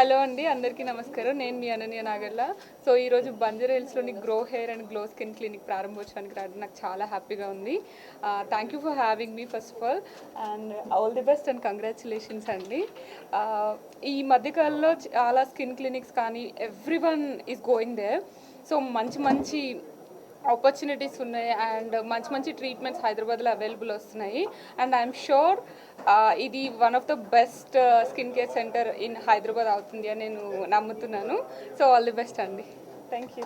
Hello అండి, అందరికీ నమస్కారం. నేను మీ అనన్య నాగర్ల. సో ఈరోజు బంజారా హిల్స్లోని grow hair and glow skin clinic ప్రారంభోత్సవానికి రావడం నాకు చాలా హ్యాపీగా ఉంది. Thank you for having me first of all, and all the best and congratulations అండి. ఈ మధ్యకాలంలో చాలా స్కిన్ క్లినిక్స్ కానీ everyone is going there. So మంచి ఆపర్చునిటీస్ ఉన్నాయి అండ్ మంచి ట్రీట్మెంట్స్ హైదరాబాద్లో అవైలబుల్ వస్తున్నాయి. అండ్ ఐఎమ్ షూర్ ఇది one of the best skin care centre in Hyderabad అవుతుంది అని నేను నమ్ముతున్నాను. సో ఆల్ ది బెస్ట్ అండి. Thank you.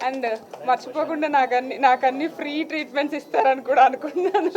అండ్ మర్చిపోకుండా నాకు అన్ని ఫ్రీ ట్రీట్మెంట్స్ ఇస్తారని కూడా అనుకుంటున్నాను.